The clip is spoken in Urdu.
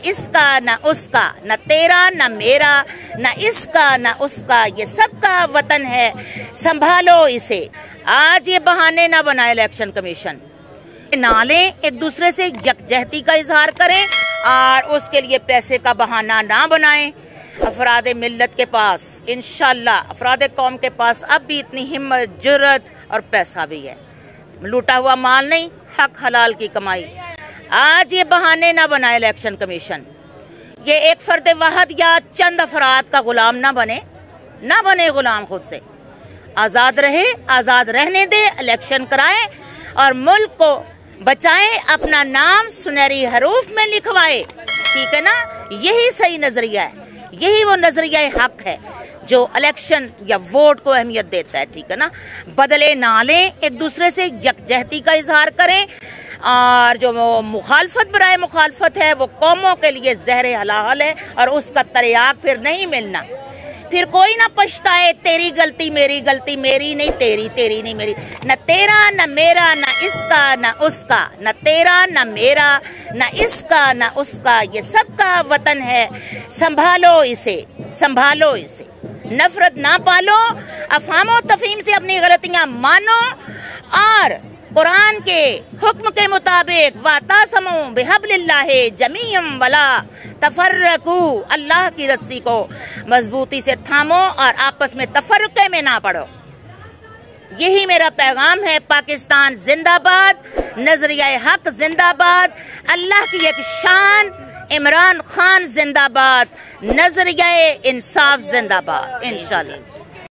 اس کا نہ اس کا، نہ تیرا نہ میرا، نہ اس کا نہ اس کا، یہ سب کا وطن ہے، سنبھالو اسے۔ آج یہ بہانے نہ بنائے الیکشن کمیشن، نہ لیں، ایک دوسرے سے یکجہتی کا اظہار کریں اور اس کے لیے پیسے کا بہانہ نہ بنائیں۔ افراد ملت کے پاس انشاءاللہ، افراد قوم کے پاس اب بھی اتنی ہمت، جرت اور پیسہ بھی ہے، لوٹا ہوا مال نہیں، حق حلال کی کمائی۔ آج یہ بہانے نہ بنائے الیکشن کمیشن، یہ ایک فرد واحد یا چند افراد کا غلام نہ بنے غلام خود سے، آزاد رہے، آزاد رہنے دے، الیکشن کرائے اور ملک کو بچائیں، اپنا نام سنہری حروف میں لکھوائے، ٹھیک ہے نا؟ یہی صحیح نظریہ ہے، یہی وہ نظریہ حق ہے جو الیکشن یا ووٹ کو اہمیت دیتا ہے، ٹھیک ہے نا؟ بدلے نہ لیں، ایک دوسرے سے یکجہتی کا اظہار کریں، اور جو مخالفت برائے مخالفت ہے وہ قوموں کے لیے زہر حلال ہے اور اس کا تریاق پھر نہیں ملنا۔ پھر کوئی نہ پچھتائے، تیری غلطی میری غلطی، میری نہیں تیری، تیری نہیں میری، نہ تیرا نہ میرا، نہ اس کا نہ اس کا، نہ تیرا نہ میرا، نہ اس کا نہ اس کا، یہ سب کا وطن ہے، سنبھالو اسے، سنبھالو اسے۔ نفرت نہ پالو، افہام و تفہیم سے اپنی غلطیاں مانو اور قرآن کے حکم کے مطابق وَاعْتَصِمُوا بِحَبْلِ اللَّهِ جَمِيعًا وَلَا تَفَرَّقُوا، اللہ کی رسی کو مضبوطی سے تھامو اور آپس میں تفرقے میں نہ پڑو۔ یہی میرا پیغام ہے۔ پاکستان زندہ باد، نظریہ حق زندہ باد، اللہ کی ایک شان عمران خان زندہ باد، نظریہ انصاف زندہ باد، انشاءاللہ۔